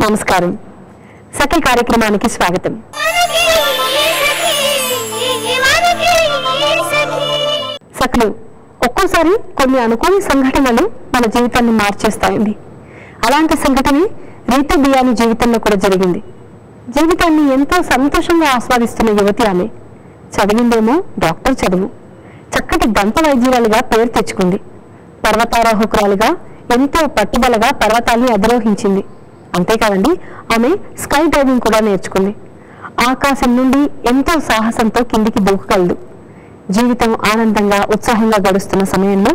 నమస్కారం. సఖీ కార్యక్రమానికి స్వాగతం. సఖలు ఒక్కోసారి కొన్ని అనుకోని సంఘటనలు మన జీవితాన్ని మార్చేస్తాయండి. అలాంటి సంఘటన రీతు బియాని జీవితంలో కూడా జరిగింది. జీవితాన్ని ఎంతో సంతోషంగా ఆస్వాదిస్తున్న యువతి ఆమె. చదివిందేమో డాక్టర్ చదువు. చక్కటి దంత వైద్యురాలుగా పేరు తెచ్చుకుంది. పర్వతారోహకురాలుగా ఎంతో పట్టుదలగా పర్వతాన్ని అధిరోహించింది. అంతేకాదండి, ఆమె స్కై డైవింగ్ కూడా నేర్చుకుంది. ఆకాశం నుండి ఎంతో సాహసంతో కిందికి దూకగలదు. జీవితం ఆనందంగా ఉత్సాహంగా గడుస్తున్న సమయంలో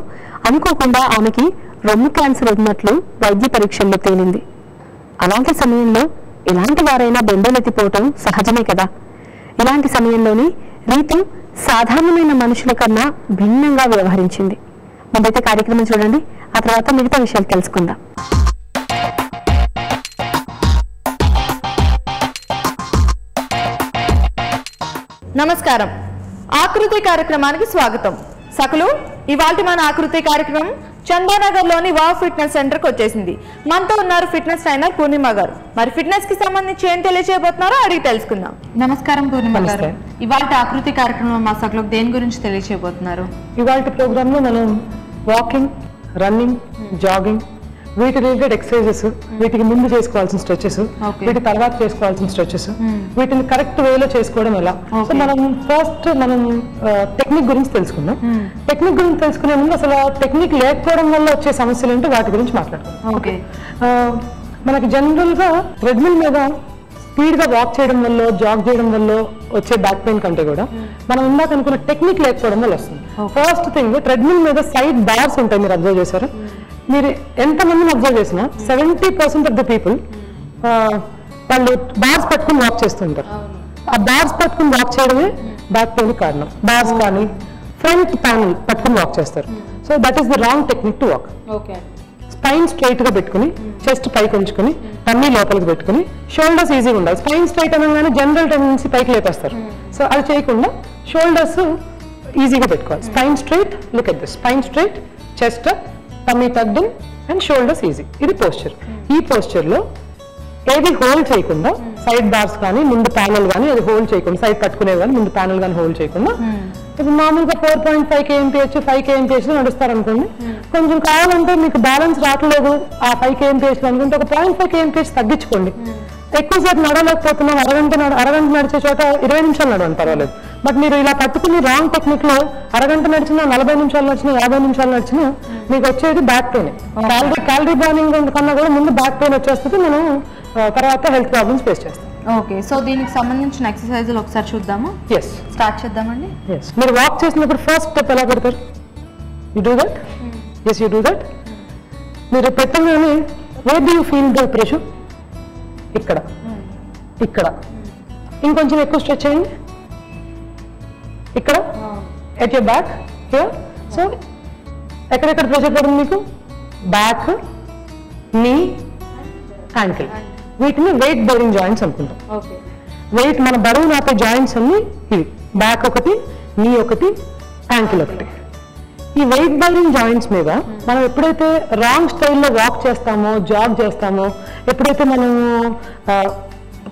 అనుకోకుండా ఆమెకి రొమ్ము క్యాన్సర్ ఉన్నట్లు వైద్య పరీక్షల్లో తేలింది. అలాంటి సమయంలో ఎలాంటి వారైనా బెంబేలెత్తిపోవటం సహజమే కదా. ఇలాంటి సమయంలోని రీతు సాధారణమైన మనుషుల కన్నా భిన్నంగా వ్యవహరించింది. ముందైతే కార్యక్రమం చూడండి, ఆ తర్వాత మిగతా విషయాలు తెలుసుకుందాం. నమస్కారం. ఆకృతి కార్యక్రమానికి స్వాగతం. సకలు ఇవాల్టి మన ఆకృతి కార్యక్రమం చందానగర్ లోని వావ్ ఫిట్నెస్ సెంటర్ కి వచ్చేసింది. మనతో ఉన్నారు ఫిట్నెస్ ట్రైనర్ పూర్ణిమ గారు. మరి ఫిట్నెస్ కి సంబంధించి ఏం తెలియజేయబోతున్నారో అడిగి తెలుసుకుందాం. నమస్కారం పూర్ణిమ గారు. ఇవాల్టి ఆకృతి కార్యక్రమం మా సకలకు దేని గురించి తెలియజేయబోతున్నారు? ఇవాల్టి ప్రోగ్రామ్ లో మనం వాకింగ్, రన్నింగ్, జాగింగ్, వీటి రిలేటెడ్ ఎక్సర్సైజెస్, వీటికి ముందు చేసుకోవాల్సిన స్ట్రెచెస్, వీటి తర్వాత చేసుకోవాల్సిన స్ట్రెచెస్, వీటిని కరెక్ట్ వేలో చేసుకోవడం ఎలా. సో మనం ఫస్ట్ టెక్నిక్ గురించి తెలుసుకుందాం. టెక్నిక్ గురించి తెలుసుకునే ముందు అసలు టెక్నిక్ లేకపోవడం వల్ల వచ్చే సమస్యలు ఏంటో వాటి గురించి మాట్లాడతాం. మనకి జనరల్ గా ట్రెడ్మిల్ మీద స్పీడ్ గా వాక్ చేయడం వల్ల, జాగ్ చేయడం వల్ల వచ్చే బ్యాక్ పెయిన్ కంటే కూడా మనం ఇందాక అనుకున్న టెక్నిక్ లేకపోవడం వల్ల వస్తుంది. ఫస్ట్ థింగ్, ట్రెడ్మిల్ మీద సైడ్ బార్స్ ఉంటాయి. మీరు అబ్జర్వ్ చేశారు? మీరు ఎంతమందిని అబ్జర్వ్ చేసినా 70% ఆఫ్ ద పీపుల్ వాళ్ళు బార్స్ పట్టుకుని వాక్ చేస్తుంటారు. ఆ బార్స్ పట్టుకుని వాక్ చేయడమే బ్యాక్ పెయిన్ కారణం. బార్స్ కానీ ఫ్రంట్ ప్యానల్ పట్టుకుని వాక్ చేస్తారు. So that is the wrong technique to walk. Spine straight గా పెట్టుకుని, చెస్ట్ పైకి ఉంచుకుని, టమ్మీ లోపలికి పెట్టుకుని, షోల్డర్స్ ఈజీగా ఉండాలి. స్పైన్ స్ట్రైట్ అనగానే జనరల్ టెండెన్సీ పైకి లేపేస్తారు. సో అది చేయకుండా షోల్డర్స్ ఈజీగా పెట్టుకోవాలి. Spine straight, look at this, spine straight, chest up, tummy tucked in and shoulders easy. ఇది పోస్చర్. ఈ పోస్చర్ లో ఏది హోల్డ్ చేయకుండా, సైడ్ బార్స్ కానీ ముందు ప్యానల్ కానీ అది హోల్డ్ చేయకుండా, సైడ్ పట్టుకునేవి కానీ ముందు ప్యానల్ కానీ హోల్డ్ చేయకుండా, ఇప్పుడు మామూలుగా 4.5 kmph 5 kmph లో నడుస్తారు అనుకోండి. కొంచెం కావాలంటే మీకు బ్యాలెన్స్ రావట్లేదు ఆ 5 kmph లో అనుకుంటే ఒక 0.5 kmph తగ్గించుకోండి. ఎక్కువసేపు నడవలేకపోతున్నాం, అరగంట నడిచే చోట 20 నిమిషాలు నడవండి, పర్వాలేదు. బట్ మీరు ఇలా పట్టుకుని రాంగ్ టెక్నిక్ లో అరగంట నడిచినా, 40 నిమిషాలు నడిచినా, 50 నిమిషాలు నడిచినా మీకు వచ్చేది బ్యాక్ పెయిన్. క్యాలరీ బర్నింగ్ కన్నా కూడా ముందు బ్యాక్ పెయిన్ వచ్చేస్తుంది. మనం తర్వాత హెల్త్ ప్రాబ్లమ్స్ ఫేస్ చేస్తాం. ఓకే, సో దీనికి సంబంధించిన ఎక్సర్సైజులు ఒకసారి చూద్దాము. స్టార్ట్ చేద్దామండి. మీరు వాక్ చేసినప్పుడు ఫస్ట్ స్టెప్ ఎలా పెడతారు? You do that. You do that. మీరు పెట్టగానే where do you feel the pressure? ఇక్కడ, ఇక్కడ. ఇంకొంచెం ఎక్కువ స్ట్రెచ్ చేయండి. ఇక్కడ at your back here. So ఎక్కడెక్కడ ప్రెషర్ పడుతుంది మీకు? బ్యాక్, నీ, యాంకిల్. వీటిని వెయిట్ బేరింగ్ జాయింట్స్ అనుకుంటాం. వెయిట్ మన బరువు నాపే జాయింట్స్ అన్ని ఇవి. బ్యాక్ ఒకటి, నీ ఒకటి, యాంకిల్ ఒకటి. ఈ వెయిట్ బేరింగ్ జాయింట్స్ మీద మనం ఎప్పుడైతే రాంగ్ స్టైల్లో వాక్ చేస్తామో, జాగ్ చేస్తామో, ఎప్పుడైతే మనం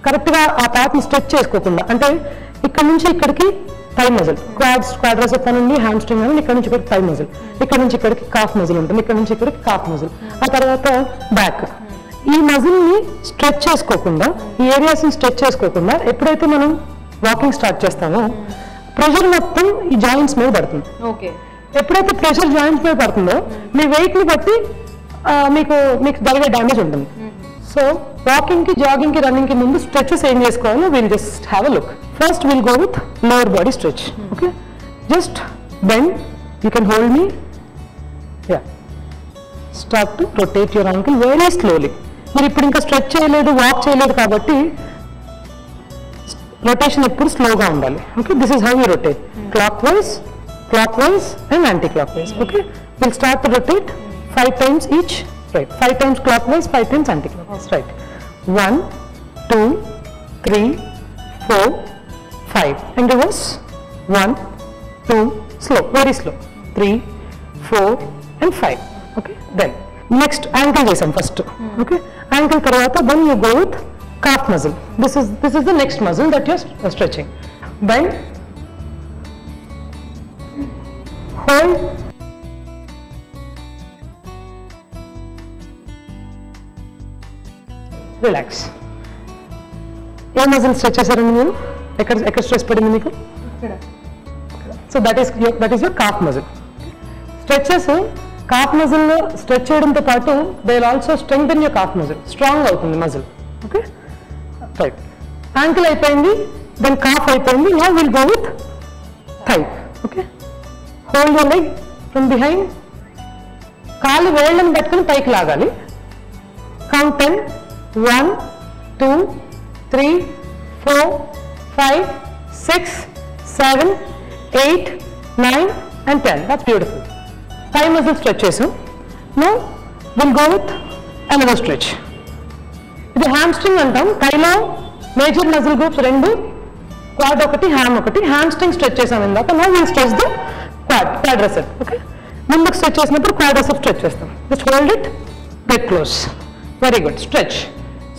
కరెక్ట్గా ఆ పార్ట్ని స్ట్రెచ్ చేసుకోకుండా, అంటే ఇక్కడ నుంచి ఇక్కడికి థై మజిల్, క్వాడ్రసెప్ అనండి, హ్యామ్ స్ట్రింగ్ అనండి, ఇక్కడ నుంచి ఇక్కడికి థై మజిల్, ఇక్కడ నుంచి ఇక్కడికి కాఫ్ మజిల్ ఉంటుంది, ఇక్కడ నుంచి ఇక్కడికి కాఫ్ మజిల్, ఆ తర్వాత బ్యాక్. ఈ మజిల్ ని స్ట్రెచ్ చేసుకోకుండా, ఈ ఏరియాస్ ని స్ట్రెచ్ చేసుకోకుండా ఎప్పుడైతే మనం వాకింగ్ స్టార్ట్ చేస్తామో ప్రెషర్ మొత్తం ఈ జాయింట్స్ మీద పడుతుంది. ఎప్పుడైతే ప్రెషర్ జాయింట్స్ మీద పడుతుందో మీ వెయిట్ ని బట్టి మీకు జరిగే డ్యామేజ్ ఉంటుంది. సో వాకింగ్ కి, జాగింగ్ కి, రన్నింగ్ కి ముందు స్ట్రెచెస్ ఏం చేసుకోవాలో will just have a look. First will go with lower body stretch. Okay, just bend. You can hold me. Yeah, start to rotate your ankle very slowly. మీరు ఇప్పుడు ఇంకా stretch చేయలేదు, walk చేయలేదు కాబట్టి రొటేషన్ ఎప్పుడు స్లోగా ఉండాలి. Okay, this is how you rotate. Clock wise and anti-clockwise. Okay, we'll start to rotate 5 times each. Right, 5 times clockwise, 5 times anti-clockwise. Right, 1, 2, 3, 4, 5, and reverse. 1, 2, slow, very slow. 3, 4, and 5. Okay, then next ankle chesam first. Okay, Ankle tarvata, then you go with calf muscle. This is the next muscle that you're stretching. Bend, hold, relax. ఏ muscle stretch చేశారండి మీరు? ఎక్కడ stress పడింది మీకు? So that is your calf muscle. Stretches calf muscle stretch చేయడంతో పాటు they will also strengthen your calf muscle. Strong అవుతుంది muscle. Okay, right. Ankle అయిపోయింది, దెన్ కాఫ్ అయిపోయింది. Now will go with thigh. Okay, hold your leg from behind. కాలు వేళ్ళని పట్టుకుని పైకి లాగాలి. Count 10. 1, 2, 3, 4, 5, 6, 7, 8, 9 and 10. That's beautiful. Thigh muscle stretches. Now we'll go with another stretch. This is hamstring antam. Thigh lo major muscle groups rendu, quad okati, ham okati. Hamstring stretches amindaka. Now we'll stretch the quadricep. Okay, munduku stretch chesinappudu quadricep stretch chestam. Just hold it, get close. Very good. Stretch.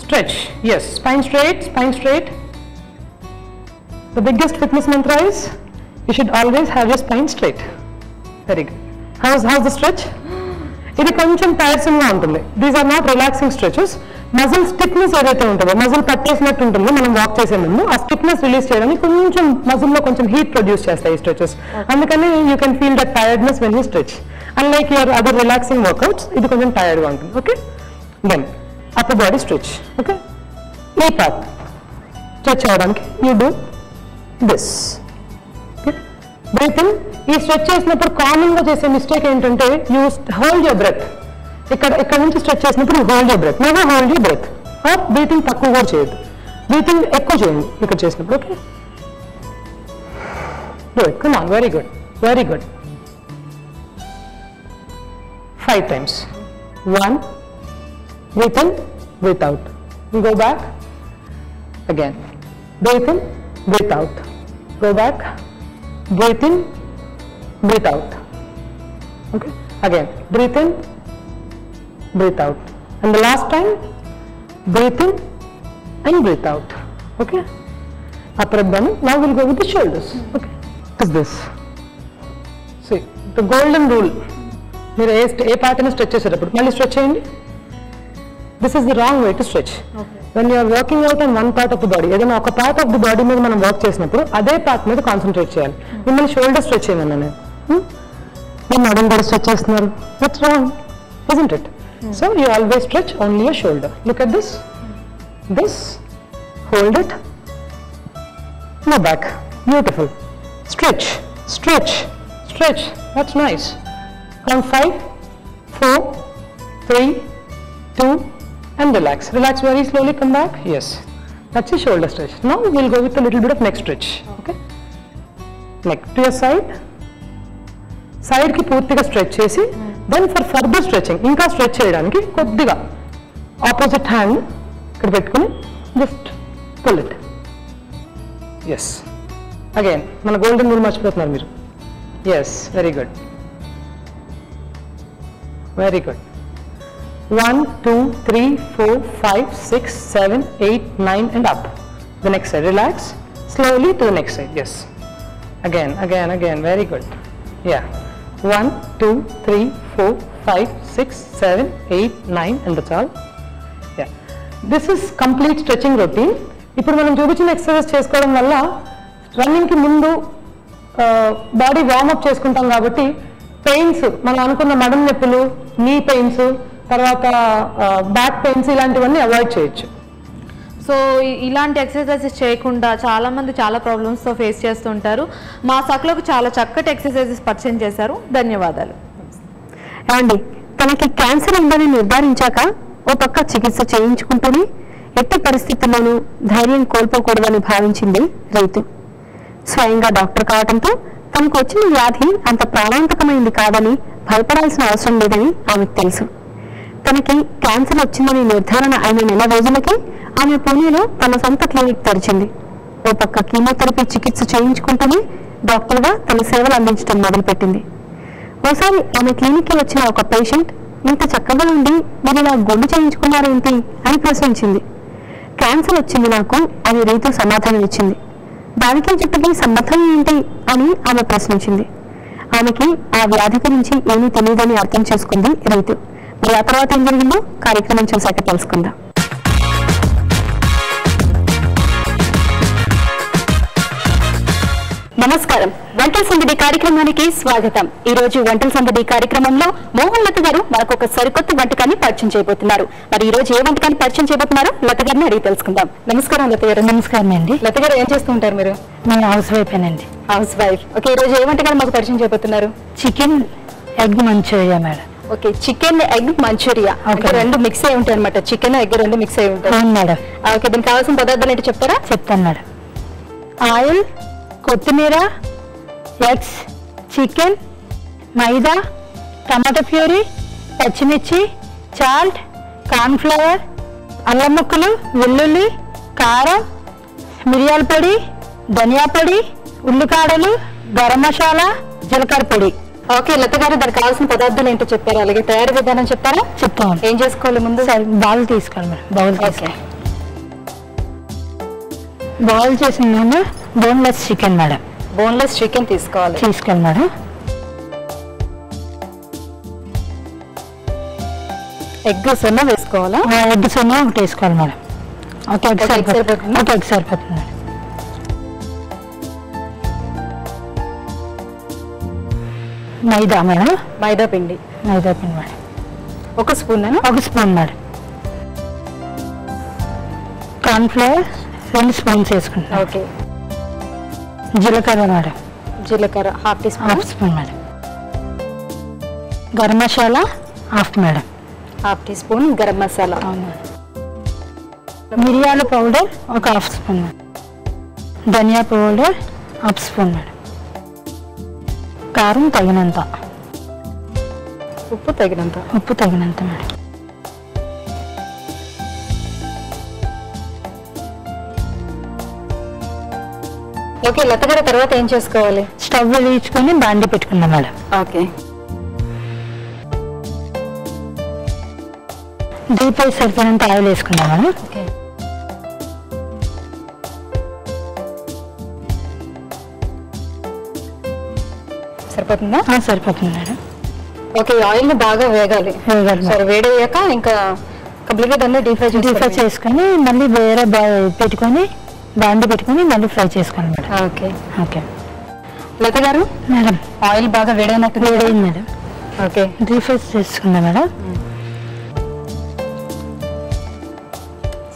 Stretch. Yes. Spine straight. Spine straight. The biggest fitness mantra is you should always have your spine straight. Very good. How's the stretch? ఇది కొంచెం tiresome గా ఉంటుంది. These are not relaxing stretches. Muscle stiffness ఏదైతే ఉంటుందో, muscle పట్టేసినట్టు ఉంటుందో మనం walk చేసే ముందు, ఆ స్టిఫ్నెస్ రిలీజ్ చేయడానికి కొంచెం మజిల్ లో కొంచెం హీట్ ప్రొడ్యూస్ చేస్తాయి ఈ స్ట్రెచెస్. అందుకని you can feel that tiredness when you stretch. Unlike your other relaxing workouts, ఇది కొంచెం టైర్డ్ గా ఉంటుంది. Okay, then upper body stretch. Okay, knee part stretch avadamiki you do this. Okay, breathe in. Ee stretch chesinappudu common ga chese mistake entante you hold your breath. ikkada nunchi stretch chesinappudu hold your breath. Never hold your breath. Or breathing takku ga cheyadu, breathing ekku cheyandi ikkada chesinappudu. Okay, do it. Come on, very good, very good. 5 times. 1, breathe in, breathe out. You go back. Again. Breathe in, breathe out. Go back. Breathe in, breathe out. Okay. Again. Breathe in, breathe out. And the last time, breathe in and breathe out. Okay. Upper abdomen. Now we'll go with the shoulders. Okay. What is this? See, the golden rule. మీరు ఏ పార్ట్ని stretch చేసేటప్పుడు మళ్ళీ stretch చేయండి. This is the wrong way to stretch. Okay. When you are working out on one part of the body, ఏదైనా ఒక part of the body మీద మనం work చేసినప్పుడు అదే పార్ట్ మీద కాన్సన్ట్రేట్ చేయాలి. మిమ్మల్ని షోల్డర్ స్ట్రెచ్ చేయమన్నా నేను, మీరు నడుం కూడా స్ట్రెచ్ చేస్తున్నారు. That's wrong, isn't it? So you always stretch only your shoulder. Look at this. This, hold it, go back. Beautiful. Stretch, stretch, stretch. That's nice. Count 5, 4, 3, 2 and relax. Relax very slowly, come back. Yes, that's your shoulder stretch. Now we'll go with a little bit of neck stretch. Okay, neck to your side ki పూర్తిగా stretch చేసి, then for further stretching ఇంకా stretch చేయడానికి కొద్దిగా opposite hand ఇక్కడ పెట్టుకొని just pull it. Yes, again మన golden rule మర్చిపోతున్నారు మీరు. Yes, very good, very good. 1, 2, 3, 4, 5, 6, 7, 8, 9 and up. The next side. Relax. Slowly to the next side. Yes. Again, again, again. Very good. Yeah. 1, 2, 3, 4, 5, 6, 7, 8, 9 and that's all. Yeah. This is complete stretching routine. ఇప్పుడు మనం చూపించిన exercise చేసుకోవడం వల్ల రన్నింగ్కి ముందు body warm up చేసుకుంటాం కాబట్టి pains, మనం అనుకున్న మడం నొప్పులు, నీ పెయిన్స్, తర్వాత బ్యాక్ పెయిన్స్ ఇలాంటివన్నీ అవాయిడ్ చేయొచ్చు. సో ఇలాంటి ఎక్సర్సైజెస్ చేయకుండా చాలామంది చాలా ప్రాబ్లమ్స్తో ఫేస్ చేస్తుంటారు. మా సక్లోకి చాలా చక్కటి ఎక్సర్సైజెస్ పరిచయం చేశారు. ధన్యవాదాలు. అండి, తనకి క్యాన్సర్ ఉందని నిర్ధారించాక ఓ పక్క చికిత్స చేయించుకుంటూనే ఎట్టి పరిస్థితుల్లోనూ ధైర్యం కోల్పోకూడదని భావించింది రైతు. స్వయంగా డాక్టర్ కావడంతో తనకు వచ్చిన వ్యాధి అంత ప్రాణాంతకమైంది కాదని భయపడాల్సిన అవసరం లేదని ఆమెకు తెలుసు. తనకి క్యాన్సర్ వచ్చిందని నిర్ధారణ అయిన నెల రోజులకి ఆమె పూణేలో తన సొంత క్లినిక్ తెరిచింది. ఓ పక్క కీమోథెరపీ చికిత్స చేయించుకుంటూనే డాక్టర్గా తన సేవలు అందించడం మొదలుపెట్టింది. ఓసారి ఆమె క్లినిక్కి వచ్చిన ఒక పేషెంట్ ఇంత చక్కగా ఉండి మీరు ఇలా గుండు చేయించుకున్నారేంటి అని ప్రశ్నించింది. క్యాన్సర్ వచ్చింది నాకు అని రీతు సమాధానం ఇచ్చింది. దానికి చుట్టూ సంబంధం ఏంటి అని ఆమె ప్రశ్నించింది. ఆమెకి ఆ వ్యాధి గురించి ఏమీ తెలియదని అర్థం చేసుకుంది రీతు. మరి ఆ తర్వాత ఏం జరిగిందో కార్యక్రమం చూశాక తెలుసుకుందాం. నమస్కారం, వంటల సందడి కార్యక్రమానికి స్వాగతం. ఈ రోజు వంటల సందడి కార్యక్రమంలో మోహన్ లత గారు మనకు ఒక సరికొత్త వంటకాన్ని పరిచయం చేయబోతున్నారు. మరి ఈ రోజు ఏ వంటకాన్ని పరిచయం చేయబోతున్నారో లత గారిని అడిగి తెలుసుకుందాం. నమస్కారం లత గారు. నమస్కారం అండి. లత గారు ఏం చేస్తూ ఉంటారు మీరు? నేను హౌస్ వైఫ్ అండి. Housewife. ఓకే, ఈ రోజు ఏ వంటకాన్ని మాకు పరిచయం చేయబోతున్నారు? Chicken egg Manchuria madam. Okay, chicken egg Manchuria. Okay, రెండు మిక్స్ అయి ఉంటాయి అనమాట. చికెన్ ఎగ్ రెండు మిక్స్ అయి ఉంటాయి. అవును మేడం. ఓకే, దీనికి కావాల్సిన పదార్థాలు ఏంటి చెప్తారా? చెప్తాను మేడం. ఆయిల్, కొత్తిమీర, ఎగ్స్, చికెన్, మైదా, టమాటా ప్యూరీ, పచ్చిమిర్చి, సాల్ట్, కార్న్ఫ్లవర్, అల్లం ముక్కలు, వెల్లుల్లి, కారం, మిరియాల పొడి, ధనియా పొడి, ఉల్లికాడలు, గరం మసాలా, జీలకర్ర పొడి. ఓకే లత గారు, దానికి కావాల్సిన పదార్థాలు ఏంటో చెప్తారా? అలాగే తయారీ విధానం చెప్తారా? చెప్తాను. ఏం చేసుకోవాలి ముందు? బౌల్ తీసుకోవాలి మేడం. బౌల్ ఓకే, బౌల్ చేసిన boneless chicken madam. Boneless chicken తీసుకోవాలి మేడం. ఎగ్ సొన్న వేసుకోవాలా? ఎగ్ సొన్న ఒకటి వేసుకోవాలి మేడం. ఒక ఎగ్ సరిపోతుంది. ఒక ఎగ్ సరిపోతుంది మేడం. మైదా మేడం. మైదా పిండి మేడం. ఒక స్పూన్. ఒక స్పూన్ మేడం. కార్న్ఫ్లవర్ 2 స్పూన్స్ వేసుకుంటాం. ఓకే, జీలకర్ర మేడం. జీలకర్ర half spoon madam. Garam masala half madam. Half teaspoon garam masala. అవును. మిరియాల పౌడర్ ఒక హాఫ్ స్పూన్ మేడం. ధనియా పౌడర్ హాఫ్ స్పూన్ మేడం. కారం తగినంత. ఉప్పు తగినంత. మేడం. ఓకే లత గారు, తర్వాత ఏం చేసుకోవాలి? స్టవ్ వెలిగించుకొని బాండి పెట్టుకున్నాం మేడం. ఓకే, డీప్ ఫ్రై సరిపోయినంత ఆయిల్ వేసుకున్నాం మేడం. ఓకే, సరిపోతుందా? సరిపోతుంది మేడం. ఓకే, ఆయిల్ బాగా వేగాలి. సరే, వేడి అయ్యాక ఇంకా కంప్లీట్ గా దాన్ని డీప్ ఫ్రై చేసుకొని మళ్ళీ వేరే పెట్టుకొని బాండి పెట్టుకొని మళ్ళీ ఫ్రై చేసుకోండి మేడం. ఓకే ఓకే లత గారు, మేడం. ఆయిల్ బాగా వేడైనట్టు. వేడైంది మేడం. ఓకే, డీప్ ఫ్రై చేసుకుందాం మేడం.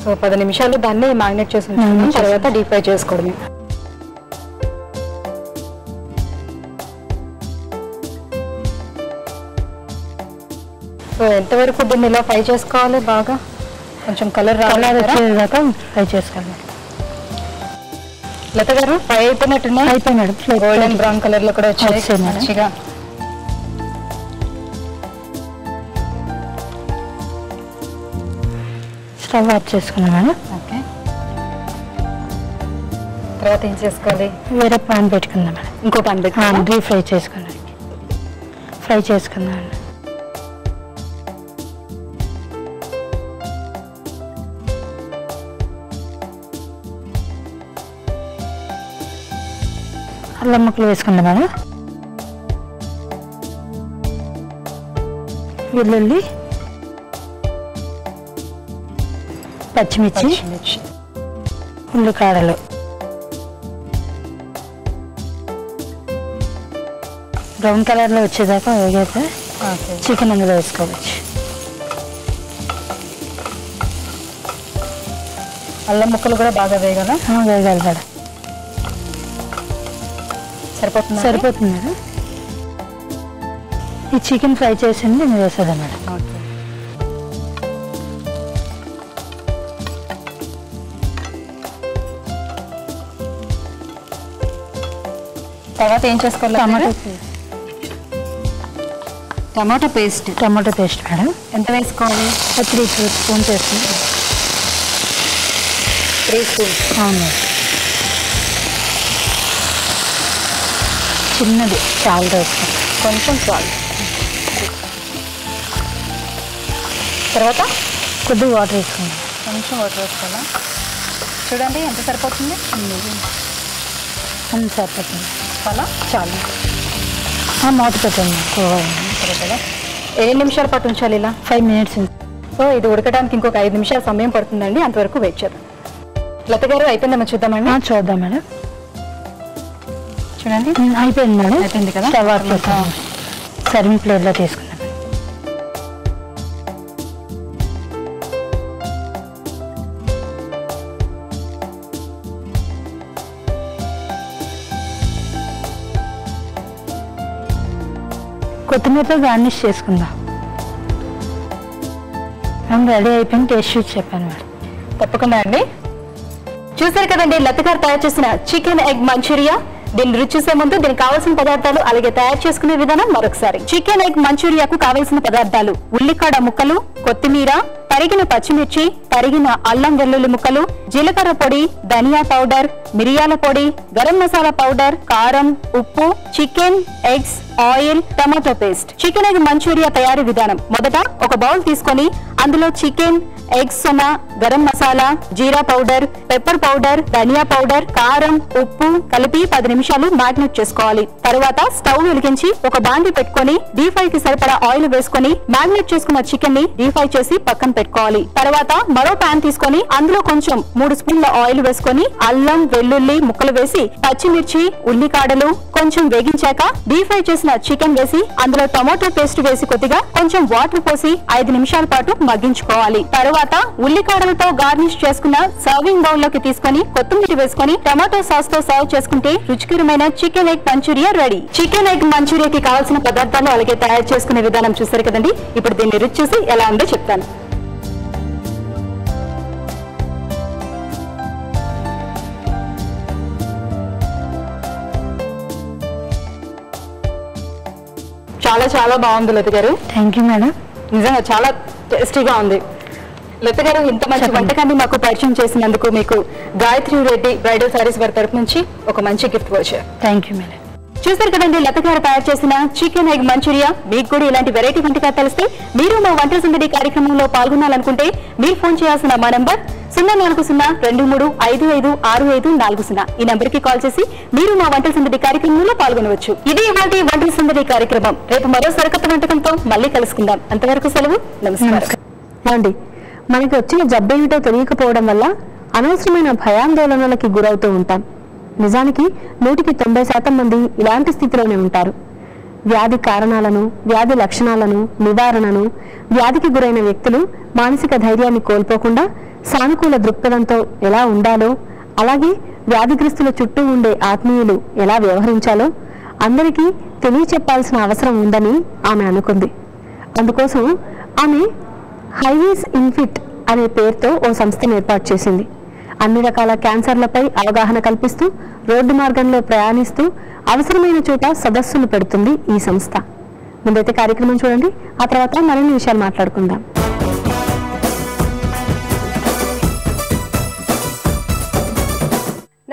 సో 10 నిమిషాలు దాన్ని మ్యారినేట్ చేసి ఉంచుకున్నాం. తర్వాత డీప్ ఫ్రై చేసుకోవడమే. సో ఎంతవరకు దీన్ని ఇలా ఫ్రై చేసుకోవాలి? బాగా కొంచెం కలర్ వచ్చేదాకా ఫ్రై చేసుకోవాలి. లత గారు, ఫ్రై అయిపోయినట్టున్నాయి. అయిపోయి మేడం. గోల్డెన్ బ్రౌన్ కలర్ లో కూడా వచ్చాయి మంచిగా. స్టవ్ ఆఫ్ చేసుకున్నాం మేడం. ఓకే, తర్వాత ఏం చేసుకోవాలి? వేరే పాన్ పెట్టుకుందాం మేడం. ఇంకో పాన్ పెట్టుకుందాం. డీప్ ఫ్రై చేసుకున్నాం. ఫ్రై చేసుకుందాం. అల్లం ముక్కలు వేసుకుందాం మేడం. వెల్లుల్లి, పచ్చిమిర్చి, ఉల్లికాడలు, బ్రౌన్ కలర్లో వచ్చేదాకా వేగాక చికెన్ అందులో వేసుకోవచ్చు. అల్లం ముక్కలు కూడా బాగా వేగాలి. వేగాలి మేడం. సరిపోతుంది మేడం. ఈ చికెన్ ఫ్రై చేసింది నేను వేసేదా మేడం. తర్వాత ఏం చేసుకోవాలి? Tomato paste. మేడం. ఎంత వేసుకోవాలి? 3 స్పూన్స్ వేసుకుంటాం. 3 స్పూన్స్. అవును, చిన్నది సాల్ట్ వేసుకుంటాం. కొంచెం సాల్ట్. తర్వాత కొద్దిగా వాటర్ వేసుకుందాం. కొంచెం వాటర్ వేసుకోవాలా? చూడండి ఎంత సరిపోతుంది. సరిపోతుంది. చాలా చాలు. మూత పెట్టండి. కదా 7 నిమిషాల పాటు ఉంచాలి ఇలా. 5 minutes. సో ఇది ఉడకడానికి ఇంకొక 5 నిమిషాల సమయం పడుతుందండి. అంతవరకు వెయిట్ చేద్దాం. లత గారు అయిపోయిందమ్మా, చూద్దామండి. చూద్దాం మేడం. చూడండి అయిపోయింది మేడం. అయిపోయింది కదా. స్టవ్ ఆఫ్ చేద్దాం. సర్వింగ్ ప్లేట్లో తీసుకుందాం. కొత్తిమీరతో గార్నిష్ చేసుకుందాం. రెడీ అయిపోయింది. టేస్ట్ చూసి చెప్పాను మేడం. తప్పకుండా అండి. చూసారు కదండి లత గారు తయారు చేసిన చికెన్ ఎగ్ మంచూరియా. దీన్ని రుచి చూసే ముందు దీనికి కావాల్సిన పదార్థాలు అలాగే తయారు చేసుకునే విధానం మరొకసారి. చికెన్ ఎగ్ మంచూరియాకు కావలసిన పదార్థాలు: ఉల్లికాడ ముక్కలు, కొత్తిమీర, తరిగిన పచ్చిమిర్చి, తరిగిన అల్లం వెల్లుల్లి ముక్కలు, జీలకర్ర పొడి, ధనియా పౌడర్, మిరియాల పొడి, గరం మసాలా పౌడర్, కారం, ఉప్పు, chicken, eggs, oil, tomato paste. Chicken egg Manchuria తయారీ విధానం: మొదట ఒక బౌల్ తీసుకొని అందులో చికెన్, ఎగ్స్, గరం మసాలా, జీరా పౌడర్, పెప్పర్ పౌడర్, ధనియా పౌడర్, కారం, ఉప్పు కలిపి 10 నిమిషాలు మ్యారినేట్ చేసుకోవాలి. తర్వాత స్టవ్ వెలిగించి ఒక బాండి పెట్టుకొని డీప్ ఫ్రై కి సరిపడా ఆయిల్ వేసుకొని మ్యారినేట్ చేసుకున్న చికెన్ ని డీప్ ఫ్రై చేసి పక్కన పెట్టుకోవాలి. తర్వాత మరో పాన్ తీసుకొని అందులో కొంచెం 3 స్పూన్ల ఆయిల్ వేసుకొని అల్లం వెల్లుల్లి ముక్కలు వేసి పచ్చిమిర్చి, ఉల్లికాడలు కొంచెం వేగించాక డీప్ ఫ్రై చేసిన చికెన్ వేసి అందులో టమాటో పేస్ట్ వేసి కొద్దిగా కొంచెం వాటర్ పోసి 5 నిమిషాల పాటు మగ్గించుకోవాలి. తర్వాత ఉల్లికాడలతో గార్నిష్ చేసుకున్న సర్వింగ్ బౌల్ లోకి తీసుకొని కొత్తిమీర వేసుకొని టమాటో సాస్ తో సర్వ్ చేసుకుంటే రుచికరమైన chicken egg Manchuria ready. Chicken egg మంచూరియాకి కావాల్సిన పదార్థాలు అలాగే తయారు చేసుకునే విధానం చూసారు కదండి. ఇప్పుడు దీన్ని రుచి చూసి ఎలా ఉందో చెప్తాను. చాలా చాలా బాగుంది లత గారు. Thank you madam. నిజంగా చాలా టేస్టీగా ఉంది. లత గారు ఇంత మంచి వంటకాన్ని మాకు పరిచయం చేసినందుకు మీకు గాయత్రి రెడ్డి బ్రైడల్ సారీస్ వారి తరపు నుంచి ఒక మంచి గిఫ్ట్ వచ్చారు. Thank you madam. చూసారు కదండి లత గారు తయారు చేసిన చికెన్ ఎగ్ మంచూరియా. మీకు కూడా ఇలాంటి వెరైటీ వంటకాలు తెలిస్తే మీరు మా వంటల సందడి కార్యక్రమంలో పాల్గొనాలనుకుంటే మీరు ఫోన్ చేయాల్సిన మా నంబర్ 04023255640. ఈ నంబర్ కి కాల్ చేసి మీరు మా వంటల సందడి కార్యక్రమంలో పాల్గొనవచ్చు. ఇది ఇవాళ వంటల సందడి కార్యక్రమం. రేపు మరో సరికొత్త వంటకంతో మళ్ళీ కలుసుకుందాం. అంతవరకు సెలవు. నమస్కారం. మనకి వచ్చిన జబ్బేమిటో తెలియకపోవడం వల్ల అనవసరమైన భయాందోళనలకి గురవుతూ ఉంటాం. నిజానికి 100% మంది ఇలాంటి స్థితిలోనే ఉంటారు. వ్యాధి కారణాలను, వ్యాధి లక్షణాలను, నివారణను, వ్యాధికి గురైన వ్యక్తులు మానసిక ధైర్యాన్ని కోల్పోకుండా సానుకూల దృక్పథంతో ఎలా ఉండాలో, అలాగే వ్యాధిగ్రస్తుల చుట్టూ ఉండే ఆత్మీయులు ఎలా వ్యవహరించాలో అందరికీ తెలియచెప్పాల్సిన అవసరం ఉందని ఆమె అనుకుంది. అందుకోసం ఆమె హైవీస్ ఇన్ఫిట్ అనే పేరుతో ఓ సంస్థను ఏర్పాటు చేసింది. అన్ని రకాల క్యాన్సర్లపై అవగాహన కల్పిస్తూ రోడ్డు మార్గంలో ప్రయాణిస్తూ అవసరమైన చోట సదస్సులు పెడుతుంది ఈ సంస్థ. ముందైతే కార్యక్రమం చూడండి, ఆ తర్వాత మరిన్ని విషయాలు మాట్లాడుకుందాం.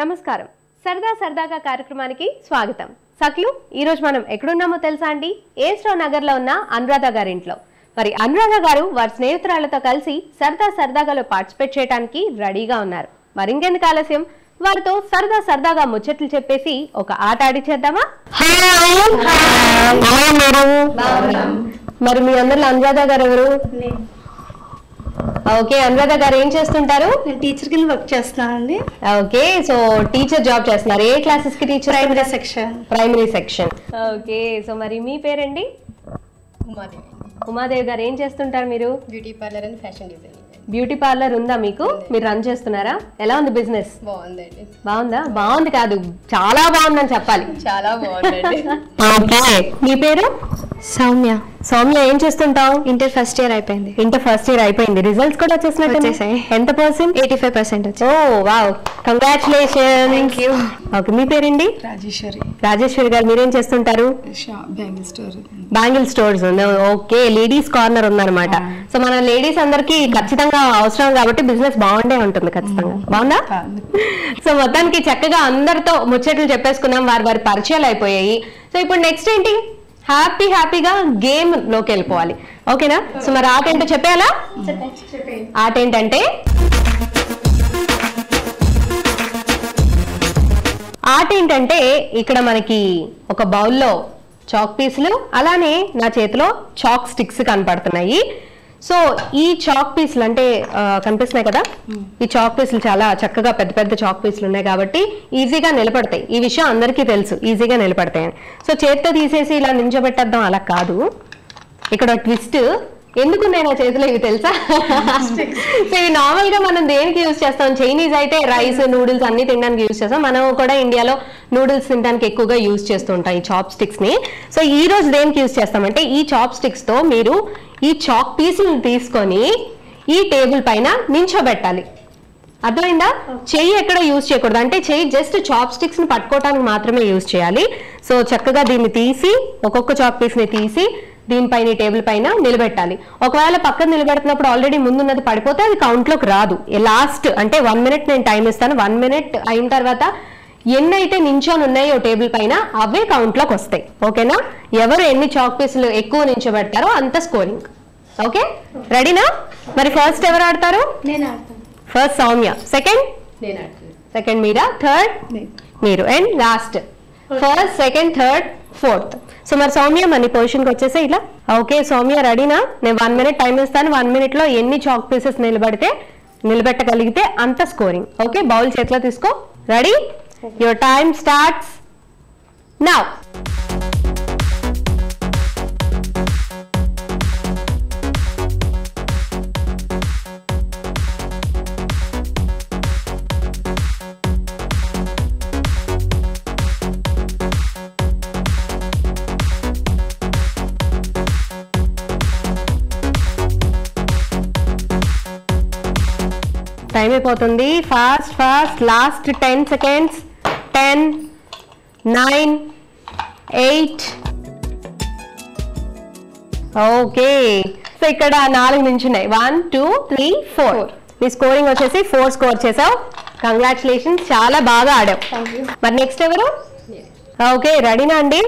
నమస్కారం. సరదా సరదాగా కార్యక్రమానికి స్వాగతం. సఖ్లు, ఈరోజు మనం ఎక్కడున్నామో తెలుసా అండి? ఏస్ట్రో నగర్లో ఉన్న అనురాధ గారింట్లో. మరి అనురాధ గారు వారి స్నేహితురాలతో కలిసి సరదా సరదాగాలో పార్టిసిపేట్ చేయడానికి రెడీగా ఉన్నారు. మరింకెందుకు ఆలస్యం, వారితో సరదా సరదాగా ముచ్చట్లు చెప్పేసి ఒక ఆట ఆడిచేద్దామా? మరి మీ అందరిలో అనురాధ గారు ఎవరు? ఓకే, అనురాధ గారు ఏం చేస్తుంటారు? టీచర్ కింద వర్క్ చేస్తున్నానండి. ఓకే, సో టీచర్ జాబ్ చేస్తున్నారు. ఏ క్లాసెస్ కి teacher? Primary section. Okay, so మరి మీ పేరండి? ఉమాదేవి. ఉమాదేవి గారు ఏం చేస్తుంటారు మీరు? Beauty parlour and fashion designing. Beauty parlour ఉందా మీకు? మీరు రన్ చేస్తున్నారా? ఎలా ఉంది బిజినెస్? బాగుందండి. బాగుందా? బాగుంది కాదు, చాలా బాగుందని చెప్పాలి. చాలా బాగుందండి. ఓకే, మీ పేరు? సౌమ్య. సౌమ్య, ఏం చేస్తుంటావు? ఇంటర్ ఫస్ట్ ఇయర్ అయిపోయింది. ఇంటర్ ఫస్ట్ ఇయర్ అయిపోయింది. రిజల్ట్స్ కూడా వచ్చేసాయి. ఎంత percent? 85% oh wow, congratulation. Thank you. Okay, మీ పేరండి? రాజేశ్వరి. రాజేశ్వరి గారు, మీరేం చేస్తుంటారు? Bangle stores. Okay, ladies corner ఉందన్నమాట. సో మన లేడీస్ అందరికి ఖచ్చితంగా అవసరం కాబట్టి బిజినెస్ బాగుండే ఉంటుంది ఖచ్చితంగా. బాగుందా? సో మొత్తానికి చక్కగా అందరితో ముచ్చట్లు చెప్పేసుకున్నాం, వారి పరిచయాలు అయిపోయాయి. సో ఇప్పుడు నెక్స్ట్ ఏంటి? హ్యాపీగా గేమ్ లోకి వెళ్ళిపోవాలి. ఓకేనా? సో మరి ఆట ఏంటో చెప్పేయాలా? ఆట ఏంటంటే ఇక్కడ మనకి ఒక బౌల్లో చాక్ పీసులు, అలానే నా చేతిలో చాక్ స్టిక్స్ కనపడుతున్నాయి. సో ఈ చాక్ పీసులు అంటే కనిపిస్తున్నాయి కదా, ఈ చాక్ పీసులు చాలా చక్కగా పెద్ద పెద్ద చాక్ పీసులు ఉన్నాయి కాబట్టి ఈజీగా నిలబడతాయి. ఈ విషయం అందరికీ తెలుసు, ఈజీగా నిలబడతాయని. సో చేతితో తీసేసి ఇలా నించోబెట్టేద్దాం అలా కాదు. ఇక్కడ ట్విస్ట్ ఎందుకు నేను చేతిలో ఇవి తెలుసా? సో ఇవి నార్మల్ గా మనం దేనికి యూజ్ చేస్తాం? చైనీస్ అయితే రైస్ నూడిల్స్ అన్ని తినడానికి యూజ్ చేస్తాం. మనం కూడా ఇండియాలో నూడిల్స్ తినడానికి ఎక్కువగా యూజ్ చేస్తూ ఉంటాం ఈ చాప్ స్టిక్స్ ని. సో ఈ రోజు దేనికి యూజ్ చేస్తామంటే ఈ చాప్ స్టిక్స్ తో మీరు ఈ చాక్ పీసులను తీసుకొని ఈ టేబుల్ పైన నించోబెట్టాలి. అర్థమైందా? చెయ్యి ఎక్కడ యూజ్ చేయకూడదు, అంటే చెయ్యి జస్ట్ చాప్ స్టిక్స్ ని పట్టుకోవడానికి మాత్రమే యూజ్ చేయాలి. సో చక్కగా దీన్ని తీసి ఒక్కొక్క చాక్ పీస్ ని తీసి దీనిపైన టేబుల్ పైన నిలబెట్టాలి. ఒకవేళ పక్కన నిలబెడుతున్నప్పుడు ఆల్రెడీ ముందున్నది పడిపోతే అది కౌంట్ లోకి రాదు. లాస్ట్ అంటే 1 minute నేను టైం ఇస్తాను. 1 minute అయిన తర్వాత ఎన్నైతే నించొని ఉన్నాయో టేబుల్ పైన అవే కౌంట్ లోకి వస్తాయి. ఓకేనా? ఎవరు ఎన్ని చాక్ పీసులు ఎక్కువ నించోబెడతారో అంత స్కోరింగ్. ఓకే, రెడీనా? మరి ఫస్ట్ ఎవరు ఆడతారు? ఫస్ట్ సౌమ్య, సెకండ్ మీరా, థర్డ్ మీరు, and last first, second, third, fourth. So మరి సౌమ్య మన పొజిషన్కి వచ్చేసే ఇలా. ఓకే సౌమ్య రెడీనా? నేను 1 minute టైం ఇస్తాను. 1 minute లో ఎన్ని చాక్ పీసెస్ నిలబెట్టగలిగితే అంత స్కోరింగ్. ఓకే, బౌల్ చేతిలో తీసుకో. Ready? Your time starts now. Time అయిపోతుంది. Fast last 10 seconds. 10, 9, 8. Okay, so ఇక్కడ 4 నించున్నాయి. 1, 2, 3, 4. నీ స్కోరింగ్ వచ్చేసి 4 స్కోర్ చేసావు. కంగ్రాచులేషన్స్, చాలా బాగా ఆడావు. మరి నెక్స్ట్ ఎవరు? ఓకే రెడీనా అండి?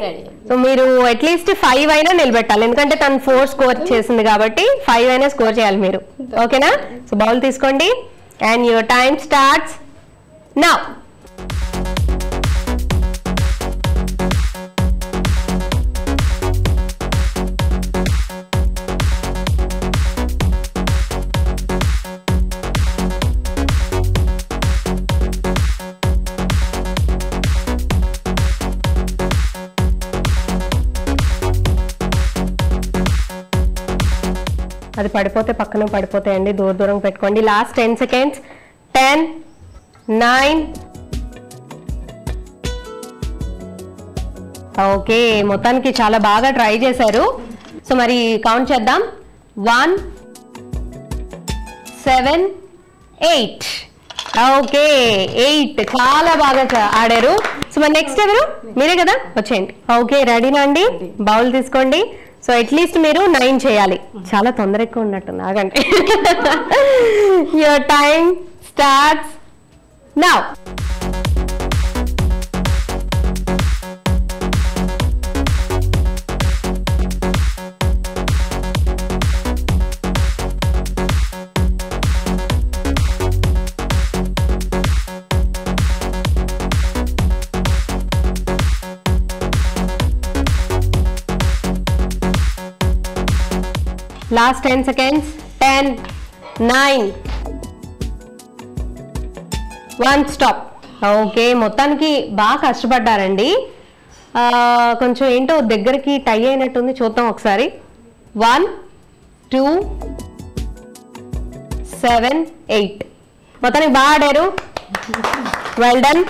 సో మీరు అట్లీస్ట్ 5 అయినా నిలబెట్టాలి, ఎందుకంటే తను 4 స్కోర్ చేసింది కాబట్టి 5 అయినా స్కోర్ చేయాలి మీరు. ఓకేనా? సో బౌల్ తీసుకోండి. And your time starts now. అది పడిపోతే పక్కన పడిపోతాయండి, దూరం పెట్టుకోండి. Last 10 seconds. 10, 9. ఓకే, మొత్తానికి చాలా బాగా ట్రై చేశారు. సో మరి కౌంట్ చేద్దాం. 1, 7, 8. ఓకే 8, చాలా బాగా ఆడారు. సో మరి నెక్స్ట్ ఎవరు? మీరే కదా, వచ్చేయండి. ఓకే రెడీనా అండి? బౌల్ తీసుకోండి. సో అట్లీస్ట్ మీరు 9 చేయాలి. చాలా తొందర ఎక్కువ ఉన్నట్టుంది, ఆగండి. Your time starts now. Last 10 seconds. 10, 9. 1 stop. Okay, మొత్తానికి బాగా కష్టపడ్డారండి. కొంచెం ఏంటో దగ్గరికి టై అయినట్టుంది, చూద్దాం ఒకసారి. 1, 2, 7, 8. మొత్తానికి బాగా ఆడారు. Well done.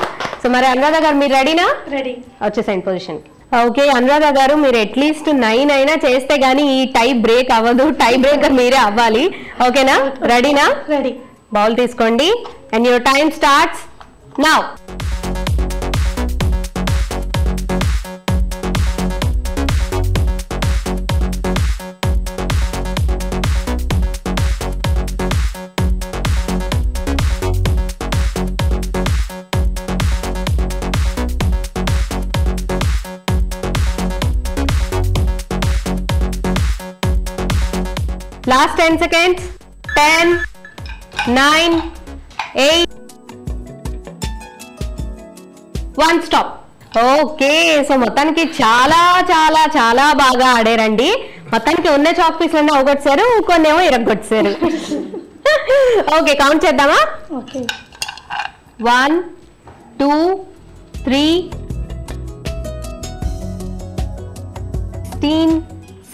సో మరి అనురాధ గారు మీరు రెడీనా? రెడీ. వచ్చేసేయండి పొజిషన్. ఓకే అనురాధ గారు, మీరు అట్లీస్ట్ 9 అయినా చేస్తే గానీ ఈ టై బ్రేక్ అవ్వదు. టై బ్రేకర్ మీరే అవ్వాలి. ఓకేనా? రెడీనా? రెడీ. బౌల్ తీసుకోండి. And your time starts now. Last 10 seconds. 10, 9, 8, 1 stop. Okay, so మొత్తానికి చాలా చాలా చాలా బాగా ఆడారండి. మొత్తానికి ఉన్న చాక్ పీస్లన్నీ అవగొట్టారు, కొన్ని ఏమో ఇరగొట్టారు. ఓకే, కౌంట్ చేద్దామా? 1, 2, 3, 16,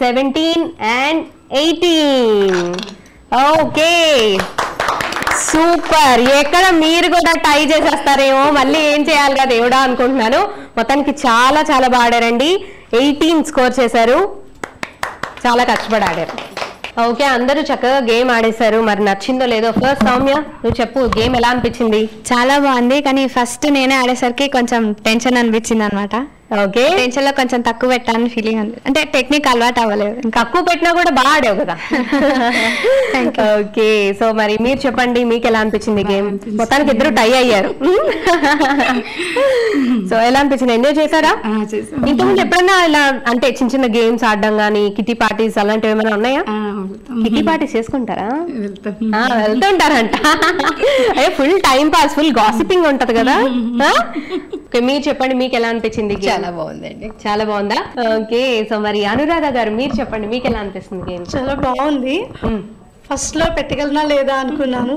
17 and 18. Okay, super. ఎక్కడ మీరు కూడా టై చేసేస్తారేమో, మళ్ళీ ఏం చేయాలి కదా దేవుడా అనుకుంటున్నాను. మొత్తానికి చాలా చాలా బాగా ఆడారండి. 18 స్కోర్ చేశారు, చాలా కష్టపడి ఆడారు. ఓకే, అందరూ చక్కగా గేమ్ ఆడేశారు. మరి నచ్చిందో లేదో ఫస్ట్ సౌమ్య నువ్వు చెప్పు, గేమ్ ఎలా అనిపించింది? చాలా బాగుంది, కానీ ఫస్ట్ నేనే ఆడేసరికి కొంచెం టెన్షన్ అనిపించింది అనమాట. ఓకే, టెన్షన్ లో కొంచెం తక్కువ పెట్టాలని ఫీలింగ్ ఉంది. అంటే టెక్నిక్ అలవాటు అవ్వలేదు. తక్కువ పెట్టినా కూడా బాగా ఆడావు కదా. ఓకే, సో మరి మీరు చెప్పండి, మీకు ఎలా అనిపించింది గేమ్? మొత్తానికి ఇద్దరు టై అయ్యారు. సో ఎలా అనిపించింది? ఎంజాయ్ చేశారా? ఇంతకుముందు ఎప్పుడైనా ఇలా అంటే చిన్న చిన్న గేమ్స్ ఆడడం కానీ, కిటీ పార్టీస్ అలాంటివి ఏమైనా ఉన్నాయా? కిటీ పార్టీస్ చేసుకుంటారా? వెళ్తుంటారంట. అయ్యో, full time pass, full gossiping ఉంటది కదా. మీరు చెప్పండి, మీకు ఎలా అనిపించింది? చాలా బాగుందండి. చాలా బాగుందా? ఓకే, సో మరి అనురాధ గారు మీరు చెప్పండి, మీకు ఎలా అనిపిస్తుంది గేమ్? చాలా బాగుంది. ఫస్ట్ లో పెట్టగలనా లేదా అనుకున్నాను.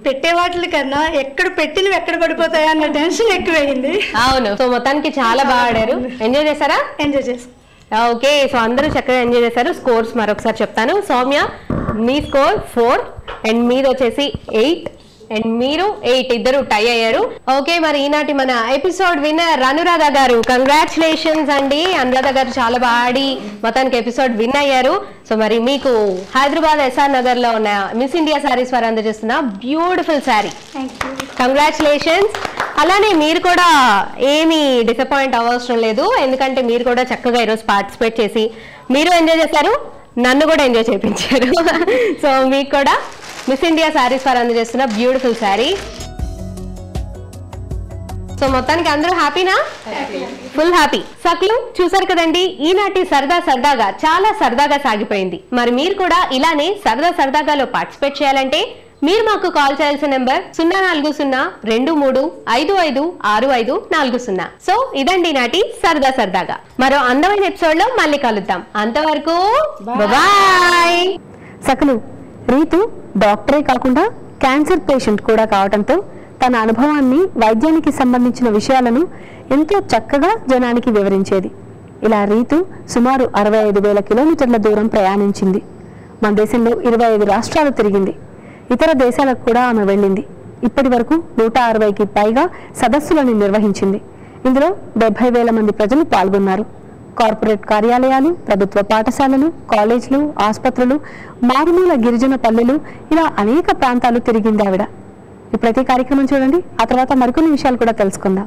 పెట్టే వాటి కన్నా ఎక్కడ పెట్టినవి ఎక్కడ పడిపోతాయా అన్న టెన్షన్ ఎక్కువైంది. అవును, సో మొత్తానికి చాలా బాగా ఆడారు. ఎంజాయ్ చేశారా? ఎంజాయ్ చేసాం. ఓకే, సో అందరూ చక్కగా ఎంజాయ్ చేశారు. స్కోర్స్ మరొకసారి చెప్తాను. సౌమ్య మీ స్కోర్ 4 అండ్ మీది వచ్చేసి 8 అండ్ మీరు 8, ఇద్దరు టై అయ్యారు. ఓకే, మరి ఈనాటి మన ఎపిసోడ్ విన్నర్ అనురాధ గారు. కంగ్రాచులేషన్స్ అండి. అనురాధ గారు చాలా బాగా ఆడి మొత్తానికి ఎపిసోడ్ విన్ అయ్యారు. సో మరి మీకు హైదరాబాద్ SR నగర్ లో ఉన్న మిస్ ఇండియా శారీస్ వారు అందజేస్తున్న బ్యూటిఫుల్ శారీ. కంగ్రాచులేషన్స్. అలానే మీరు కూడా ఏమీ డిసప్పాయింట్ అవ్వవసరం లేదు, ఎందుకంటే మీరు కూడా చక్కగా ఈరోజు పార్టిసిపేట్ చేసి మీరు ఎంజాయ్ చేశారు, నన్ను కూడా ఎంజాయ్ చేయించారు. సో మీకు కూడా మిస్ ఇండియా శారీస్ వారు అందజేస్తున్న బ్యూటిఫుల్ శారీ. సో మొత్తానికి అందరూ హ్యాపీనా? Full happy. సకులు చూసారు కదండి, ఈనాటి సరదాగా చాలా సరదాగా సాగిపోయింది. మరి మీరు కూడా ఇలానే సరదాగాలో పార్టిసిపేట్ చేయాలంటే మీరు మాకు కాల్ చేయాల్సిన నెంబర్ 04023556540. సో ఇదండి నాటి సరదాగా. మరో అందమైన ఎపిసోడ్ లో మళ్ళీ కలుద్దాం. అంతవరకు బాయ్. సకలు రీతు డాక్టరే కాకుండా క్యాన్సర్ పేషెంట్ కూడా కావడంతో తన అనుభవాన్ని, వైద్యానికి సంబంధించిన విషయాలను ఎంతో చక్కగా జనానికి వివరించేది. ఇలా రీతు సుమారు 65,000 కిలోమీటర్ల దూరం ప్రయాణించింది. మన దేశంలో 25 రాష్ట్రాలు తిరిగింది. ఇతర దేశాలకు కూడా ఆమె వెళ్ళింది. ఇప్పటి వరకు 160కి పైగా సదస్సులను నిర్వహించింది. ఇందులో 70,000 మంది ప్రజలు పాల్గొన్నారు. కార్పొరేట్ కార్యాలయాలు, ప్రభుత్వ పాఠశాలలు, కాలేజీలు, ఆసుపత్రులు, మారుమూల గిరిజన పల్లెలు, ఇలా అనేక ప్రాంతాలు తిరిగింది ఆవిడ. ఈ ప్రతి కార్యక్రమం చూడండి, ఆ తర్వాత మరికొన్ని విషయాలు కూడా తెలుసుకుందాం.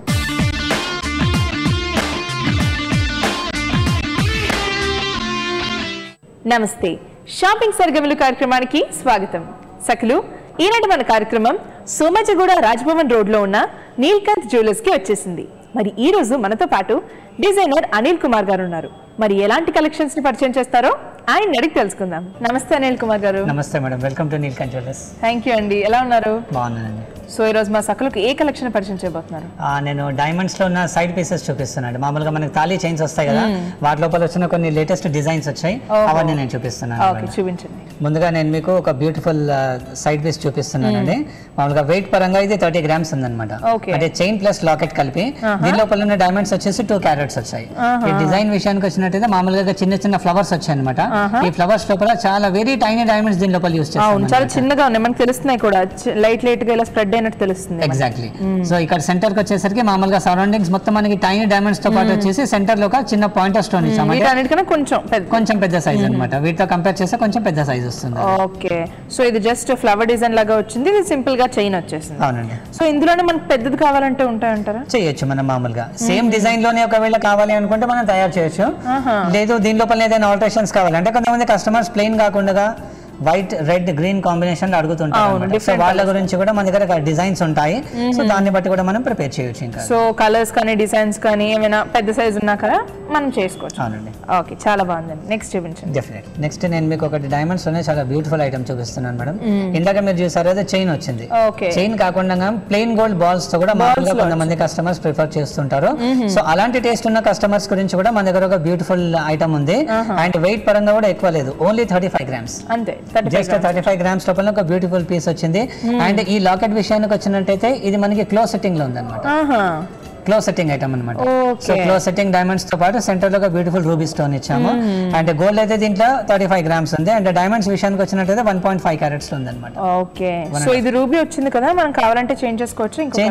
నమస్తే, షాపింగ్ సర్గములు కార్యక్రమానికి స్వాగతం. సకలు ఈనాటి మన కార్యక్రమం సోమాజిగూడ రాజ్భవన్ రోడ్ లో ఉన్న నీల్కంత్ జ్యువెలర్స్ కి వచ్చేసింది. మరి ఈ రోజు మనతో పాటు డిజైనర్ అనిల్ కుమార్ గారు ఉన్నారు. మరి ఎలాంటి కలెక్షన్స్ ని పరిచయం చేస్తారో ఆయన అడిగి తెలుసుకుందాం. నమస్తే Anil Kumar garu. Namaste madam, welcome to Neelkanth jewellers. Thank you అండి. ఎలా ఉన్నారు? బాగున్నానండి. సో ఈ రోజు మా సకలకు ఏ కలెక్షన్ పరిచయం చేయబోతున్నారు? నేను డైమండ్స్ లో ఉన్న సైడ్ పీసెస్ చూపిస్తున్నాను. మామూలుగా మనకి తాళీ చైన్స్ వస్తాయి కదా, వాటి లోపల వచ్చిన కొన్ని లేటెస్ట్ డిజైన్స్ వచ్చాయి, అవన్నీ నేను చూపిస్తున్నాను. చూపించండి. ముందుగా నేను మీకు ఒక బ్యూటిఫుల్ సైడ్ పీస్ చూపిస్తున్నానండి. మామూలుగా వెయిట్ పరంగా ఇది 30 grams ఉందన్నమాట. అంటే చైన్ ప్లస్ లాకెట్ కలిపి దీని లోపల ఉన్న డైమండ్స్ వచ్చేసి 2 carats వచ్చాయి. ఈ డిజైన్ విషయానికి వచ్చినట్టయితే మామూలుగా చిన్న చిన్న ఫ్లవర్స్ వచ్చాయి అనమాట. ఈ ఫ్లవర్స్ లోపల చాలా వెరీ టైనీ డైమండ్స్ దీని లోపల యూస్ చేస్తాం. చాలా చిన్నగా ఉన్నాయి, మనకు తెలుస్తున్నాయి కూడా, లైట్ గా ఇలా స్ప్రెడ్ అయినట్టు తెలుస్తుంది. ఎగ్జాక్ట్లీ. సో ఇక్కడ సెంటర్ కి వచ్చేసరికి మామూలుగా సరౌండింగ్స్ మొత్తం మనకి టైనీ డైమండ్స్ తో పాటు వచ్చేసి సెంటర్ లో ఒక చిన్న పాయింటర్ స్టోన్ ఇచ్చామంటే కొంచెం పెద్ద సైజ్ అనమాట. వీటితో కంపేర్ చేస్తే కొంచెం పెద్ద సైజ్ వస్తుంది. ఓకే, సో ఇది జస్ట్ ఫ్లవర్ డిజైన్ లాగా వచ్చింది, ఇది సింపుల్ గా చైన్ వచ్చేసింది. అవునండి. సో ఇందులోనే మనకు పెద్దది కావాలంటే ఉంటాయంటారా? చేయొచ్చు మనం మామూలుగా సేమ్ డిజైన్ లోనే ఒకవేళ కావాలి అనుకుంటే మనం తయారు చేయొచ్చు. లేదు దీని లోపల ఏదైనా ఆల్టరేషన్స్ కావాలంటే కొంతమంది కస్టమర్స్ ప్లెయిన్ కాకుండా వైట్ రెడ్ గ్రీన్ కాంబినేషన్ లో అడుగుతుంటారు. సో వాళ్ళ గురించి కూడా మన దగ్గర డిజైన్స్ ఉంటాయి. సో దాన్ని బట్టి కూడా మనం ప్రిపేర్ చేయొచ్చు. ఇంకా సో కలర్స్ కానీ డిజైన్స్ కానీ ఏమైనా పెద్ద సైజ్ ఉన్నా కదా మనం చేసుకోవచ్చు. అవునండి. ఓకే, చాలా బాగుందండి. నెక్స్ట్ చూపించండి. డెఫినెట్. నెక్స్ట్ నేను మీకు ఒకటి డైమండ్స్ లోనే చాలా బ్యూటిఫుల్ ఐటమ్ చూపిస్తున్నాను మేడం. ఇందాక మీరు చూసారు అదే చైన్ వచ్చింది. చైన్ కాకుండా ప్లెయిన్ గోల్డ్ బాల్స్ తో కూడా మామూలుగా కొంతమంది కస్టమర్స్ ప్రిఫర్ చేస్తుంటారు. సో అలాంటి టేస్ట్ ఉన్న కస్టమర్స్ గురించి కూడా మన దగ్గర ఒక బ్యూటిఫుల్ ఐటమ్ ఉంది. అండ్ వెయిట్ పరంగా కూడా ఎక్కువ లేదు, ఓన్లీ 35 grams అంతే. జస్ట్ 35 grams లోపల ఒక బ్యూటిఫుల్ పీస్ వచ్చింది. అండ్ ఈ లాకెట్ విషయానికి వచ్చినట్టయితే ఇది మనకి క్లోజ్ సెట్టింగ్ లో ఉంది అనమాట. క్లోజ్ సెట్టింగ్ ఐటమ్ అనమాట. సో క్లోజ్ సెట్టింగ్ డైమండ్స్ తో పాటు సెంటర్ లో ఒక బ్యూటిఫుల్ రూబీ స్టోన్ ఇచ్చాము. అండ్ గోల్డ్ అయితే దీంట్లో 35 grams ఉంది. అండ్ డైమండ్స్ విషయానికి వచ్చినట్టయితే 1.5 carats ఉంది అనమాట. ఓకే, సో ఇది రూబీ వచ్చింది కదా, మనం కావాలంటే చేంజ్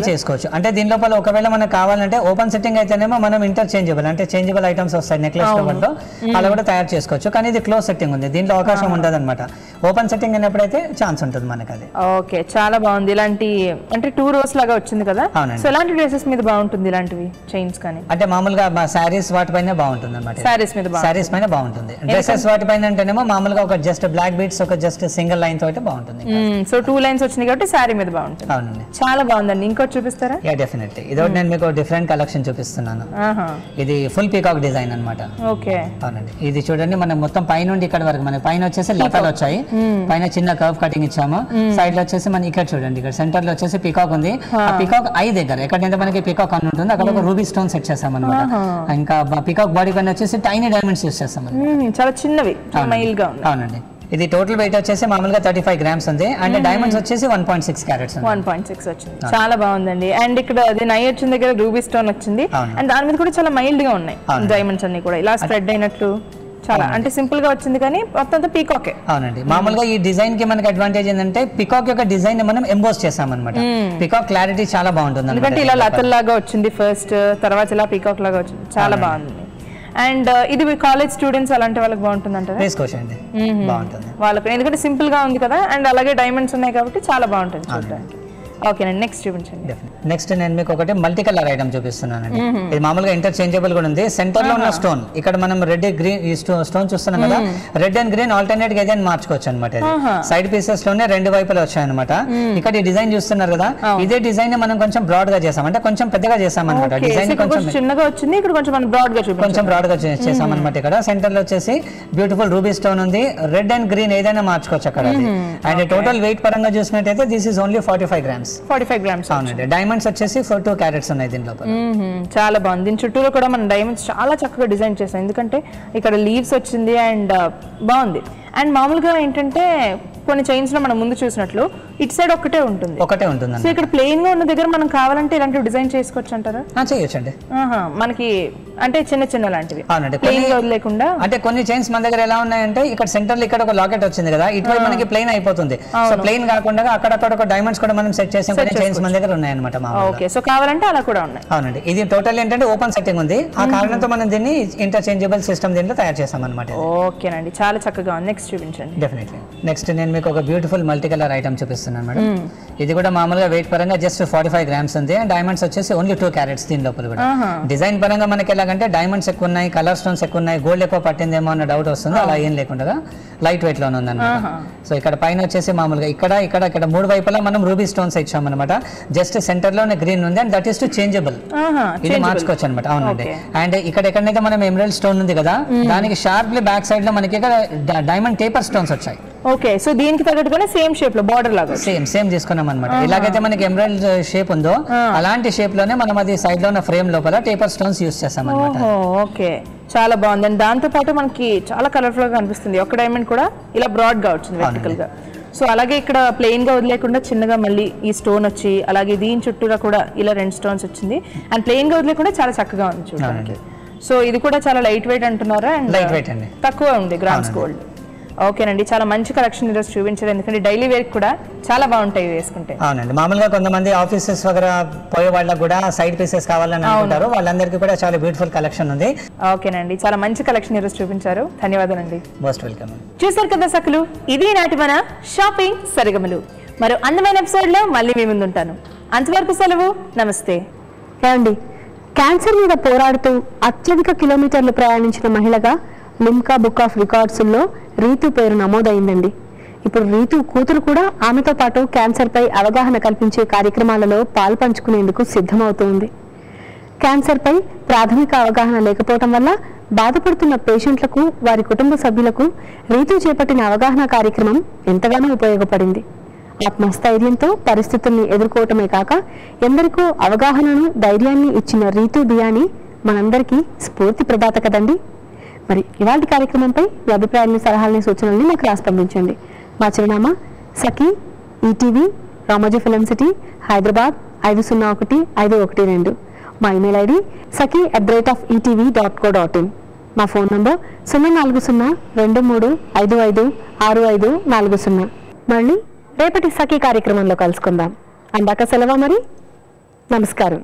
చేసుకోవచ్చు. అంటే దీని లోపల ఒకవేళ మనకు కావాలంటే ఓపెన్ సెట్టింగ్ అయితేనేమో మనం ఇంటర్చేంజబుల్ అంటే చేంజబుల్ ఐటమ్స్ వస్తాయి నెక్లెస్ లో, అలా కూడా తయారు చేసుకోవచ్చు. కానీ ఇది క్లోజ్ సెట్టింగ్ ఉంది, దీంట్లో అవకాశం ఉండదు అనమాట. ఓపెన్ సెట్టింగ్ అయినప్పుడైతే ఛాన్స్ ఉంటుంది మనకి అది. ఓకే, చాలా బాగుంది. ఇలాంటి అంటే 2 rows లాగా వచ్చింది కదా, సో ఇలాంటి డ్రెసెస్ మీద బాగుంటుంది. ఇలాంటివి చైన్స్ కానీ అంటే మామూలుగా సారీస్ వాటిపైన బాగుంటుంది అనమాట. సారీస్ పైన బాగుంటుంది. డ్రెస్సెస్ వాటిపైన అంటేనేమో మామూలుగా ఒక జస్ట్ బ్లాక్ బీడ్స్ ఒక జస్ట్ సింగిల్ లైన్ తోటి బాగుంటుంది. సో 2 lines వచ్చినాయి కాబట్టి సారీ మీద బాగుంటుంది. అవునండి, చాలా బాగుందండి. ఇంకోటి చూపిస్తారా? Yeah definitely. ఇదొకటి నేను మీకు డిఫరెంట్ కలెక్షన్ చూపిస్తున్నాను. ఇది ఫుల్ పీకాక్ డిజైన్ అనమాట. ఓకే, అవునండి. ఇది చూడండి, మనం మొత్తం పై నుండి ఇక్కడ వరకు మనకి పైన వచ్చేసి లతాలు వచ్చాయి, పైన చిన్న కర్వ్ కటింగ్ ఇచ్చాము. సైడ్ లో వచ్చేసి మన ఇక్కడ చూడండి, ఇక్కడ సెంటర్ లో వచ్చేసి పీకాక్ ఉంది. ఆ పీకాక్ ఐ దగ్గర ఎక్కడైతే మనకి పీకాక్ అని ఉంటుంది అక్కడ ఒక రూబీ స్టోన్ సెట్ చేస్తాం అనమాట. ఇంకా పీకాక్ బాడీ పైన వచ్చేసి టైనీ డైమండ్స్ యూస్ చేస్తాం. చాలా చిన్నవి, మైల్ గా. అవునండి. ఇది టోటల్ వెయిట్ వచ్చేసి మామూలుగా 35 grams ఉంది. అండ్ డైమండ్స్ వచ్చేసి 1.6 carats. 1.6 వచ్చింది. చాలా బాగుందండి. అండ్ ఇక్కడ అది నై వచ్చిన దగ్గర రూబీ స్టోన్ వచ్చింది. అండ్ దాని మీద కూడా చాలా మైల్డ్ గా ఉన్నాయి డైమండ్స్ అన్ని కూడా ఇలా స్ప్రెడ్ అయినట్లు. చాలా అంటే సింపుల్ గా వచ్చింది కానీ మొత్తం పీకాకే. అవునండి. మామూలుగా ఈ డిజైన్ కి మనకి అడ్వాంటేజ్ ఏంటంటే పీకాక్ యొక్క డిజైన్ ని మనం ఎంబోస్ చేసాం అనమాట. పీకాక్ క్లారిటీ చాలా బాగుంటుంది. ఎందుకంటే ఇలా లతల్లాగా వచ్చింది ఫస్ట్, తర్వాత ఇలా పీకాక్ లాగా వచ్చింది. చాలా బాగుంది. అండ్ ఇది కాలేజ్ స్టూడెంట్స్ అలాంటి వాళ్ళకి బాగుంటుంది అంటారా? వేసుకోవచ్చండి, బాగుంటుంది వాళ్ళకి. ఎందుకంటే సింపుల్ గా ఉంది కదా, అండ్ అలాగే డైమండ్స్ ఉన్నాయి కాబట్టి చాలా బాగుంటుంది చూడడానికి. ఓకేనండి, నెక్స్ట్ చూపించండి. నెక్స్ట్ నేను మీకు ఒకటి మల్టీ కలర్ ఐటమ్ చూపిస్తున్నానండి. ఇది మామూలుగా ఇంటర్చేంజబుల్ కూడా ఉంది. సెంటర్ లో ఉన్న స్టోన్ ఇక్కడ మనం రెడ్ గ్రీన్ ఈ స్టోన్ చూస్తున్నాం కదా, రెడ్ అండ్ గ్రీన్ ఆల్టర్నేట్ గా ఏదైనా మార్చుకోవచ్చు అనమాట. సైడ్ పీసెస్ లోనే 2 వైపులు వచ్చాయి అనమాట. ఇక్కడ ఈ డిజైన్ చూస్తున్నారు కదా, ఇదే డిజైన్ మనం కొంచెం బ్రాడ్ గా చేసాం, అంటే కొంచెం పెద్దగా చేసాం అనమాట. డిజైన్ కొంచెం చిన్నగా వచ్చింది, ఇక్కడ కొంచెం బ్రాడ్ గా చేసాం అనమాట. ఇక్కడ సెంటర్ లో వచ్చేసి బ్యూటిఫుల్ రూబీ స్టోన్ ఉంది. రెడ్ అండ్ గ్రీన్ ఏదైనా మార్చుకోవచ్చు అక్కడ. అండ్ టోటల్ వెయిట్ పరంగా చూసినట్టయితే this is only 45 grams. 45 grams. అవునండి. డైమండ్స్ వచ్చేసి 2 carats ఉన్నాయి దీంట్లో. చాలా బాగుంది. దీని చుట్టూలో కూడా మనం డైమండ్స్ చాలా చక్కగా డిజైన్ చేసాం, ఎందుకంటే ఇక్కడ లీవ్స్ వచ్చింది అండ్ బాగుంది. అండ్ మామూలుగా ఏంటంటే కొన్ని చైన్స్ లో మనం ముందు చూసినట్లు ఇటు సైడ్ ఒకటే ఉంటుంది. సో ఇక్కడ ప్లెయిన్ గా ఉన్న దగ్గర మనం కావాలంటే ఇలాంటి డిజైన్ చేసుకోవచ్చు అంటారా? చేయొచ్చండి. మనకి అంటే చిన్న లాంటివి ప్లెయిన్ లేకుండా. అంటే కొన్ని చైన్స్ మన దగ్గర ఎలా ఉన్నాయంటే ఇక్కడ సెంటర్ లో ఇక్కడ ఒక లాకెట్ వచ్చింది కదా, ఇటువైపు మనకి ప్లెయిన్ అయిపోతుంది. సో ప్లెయిన్ కాకుండా అక్కడక్కడ ఒక డైమండ్స్ కూడా మనం సెట్ చేసాం. కొన్ని చైన్స్ మన దగ్గర ఉన్నాయి అనమాట. ఓకే, సో కావాలంటే అలా కూడా ఉన్నాయి. అవునండి. ఇది టోటల్ ఏంటంటే ఓపెన్ సెట్టింగ్ ఉంది, ఆ కారణంతో మనం దీన్ని ఇంటర్చేంజబుల్ సిస్టమ్ దీంట్లో తయారు చేసాం అనమాట. ఓకేనండి, చాలా చక్కగా ఉంది. నెక్స్ట్ చూపించండి. డెఫినెట్లీ. నెక్స్ట్ నేను మీకు ఒక బ్యూటిఫుల్ మల్టీ కలర్ ఐటమ్ చూపిస్తున్నాను మేడం. ఇది కూడా మామూలుగా వెయిట్ పరంగా జస్ట్ 45 grams ఉంది. అండ్ డైమండ్స్ వచ్చేసి ఓన్లీ 2 carats దీని లోపల కూడా. డిజైన్ పరంగా మనకి ఎలాగంటే డైమండ్స్ ఎక్కువ ఉన్నాయి, కలర్ స్టోన్స్ ఎక్కువ ఉన్నాయి, గోల్డ్ ఎక్కువ పట్టిందేమో అన్న డౌట్ వస్తుంది. అలా ఏం లేకుండా లైట్ వెయిట్ లోనే ఉందన్నమాట. సో ఇక్కడ పైన వచ్చేసి మామూలుగా ఇక్కడ 3 వైపులా మనం రూబీ స్టోన్స్ ఇచ్చాం అనమాట. జస్ట్ సెంటర్ లోనే గ్రీన్ ఉంది and that is to changeable. ఇది మార్చుకోవచ్చు అనమాట. అవునండి. అండ్ ఇక్కడ ఎక్కడైతే మనం ఎమరల్డ్ స్టోన్ ఉంది కదా, దానికి షార్ప్లీ బ్యాక్ సైడ్ లో మనకి డైమండ్ టేపర్ స్టోన్స్ వచ్చాయి. ఓకే, సో దీనికి తగ్గట్టుగానే సేమ్ షేప్ లో బార్డర్ లాగా సేమ్ తీసుకున్నాం అనమాట. ఇలాగైతే మనకి ఎమరల్డ్ షేప్ ఉందో అలాంటి షేప్ లోనే మనం అది సైడ్ లో ఉన్న ఫ్రేమ్ లోపల టేపర్ స్టోన్స్ యూస్ చేస్తాం అనమాట. ఓకే, చాలా బాగుంది. అండ్ దాంతో పాటు మనకి చాలా కలర్ఫుల్ గా కనిపిస్తుంది. ఒక డైమండ్ కూడా ఇలా బ్రాడ్ గా వచ్చింది వెర్టికల్ గా. సో అలాగే ఇక్కడ ప్లెయిన్ గా వదిలేకుండా చిన్నగా మళ్ళీ ఈ స్టోన్ వచ్చి, అలాగే దీని చుట్టూరా కూడా ఇలా 2 stones వచ్చింది. అండ్ ప్లెయిన్ గా వదిలేకుండా చాలా చక్కగా ఉంది చూడడానికి. సో ఇది కూడా చాలా లైట్ వెయిట్ అంటున్నారా? అండ్ లైట్ వెయిట్ అండి, తక్కువ ఉంది గ్రామ్స్ గోల్డ్. ఓకేనండి, చాలా మంచి కలెక్షన్ ఈరోజు చూపించారు, ఎందుకంటే డైలీ వేర్ కూడా చాలా బాగుంటాయి వేసుకుంటే. అవునండి. మామూలుగా కొంతమంది ఆఫీసెస్ వగర పోయే వాళ్ళకి కూడా సైడ్ పీసెస్ కావాలని అనుకుంటారు, వాళ్ళందరికీ కూడా చాలా బ్యూటిఫుల్ కలెక్షన్ ఉంది. ఓకేనండి, చాలా మంచి కలెక్షన్ ఈరోజు చూపించారు. ధన్యవాదాలండి. Most welcome. చూసారు కదా సకులు, ఇది నాటి మన షాపింగ్ సరిగమలు. మరో అందమైన ఎపిసోడ్ లో మళ్ళీ మీ ముందు ఉంటాను. అంతవరకు సెలవు, నమస్తే. ఏమండి, క్యాన్సర్ మీద పోరాడుతూ అత్యధిక కిలోమీటర్లు ప్రయాణించిన మహిళగా లిమ్కా బుక్ ఆఫ్ రికార్డ్స్లో రీతు పేరు నమోదైందండి. ఇప్పుడు రీతు కూతురు కూడా ఆమెతో పాటు క్యాన్సర్పై అవగాహన కల్పించే కార్యక్రమాలలో పాల్పంచుకునేందుకు సిద్ధమవుతోంది. క్యాన్సర్పై ప్రాథమిక అవగాహన లేకపోవడం వల్ల బాధపడుతున్న పేషెంట్లకు, వారి కుటుంబ సభ్యులకు రీతు చేపట్టిన అవగాహన కార్యక్రమం ఎంతగానో ఉపయోగపడింది. ఆత్మస్థైర్యంతో పరిస్థితుల్ని ఎదుర్కోవటమే కాక ఎందరికో అవగాహనను, ధైర్యాన్ని ఇచ్చిన రీతు బియాని మనందరికీ స్ఫూర్తి ప్రదాత కదండి. మరి ఇవాళ కార్యక్రమంపై మీ అభిప్రాయాన్ని, సలహాలని, సూచనల్ని నాకు రాసి పంపించండి. మా చిరునామా Sakhi, ETV, Ramoji film city, Hyderabad 501-512. మా ఇమెయిల్ ఐడి saki@etv.co.in. మా ఫోన్ నంబర్ 04023556540. మళ్ళీ రేపటి సఖీ కార్యక్రమంలో కలుసుకుందాం. అందాక సెలవు మరి. నమస్కారం.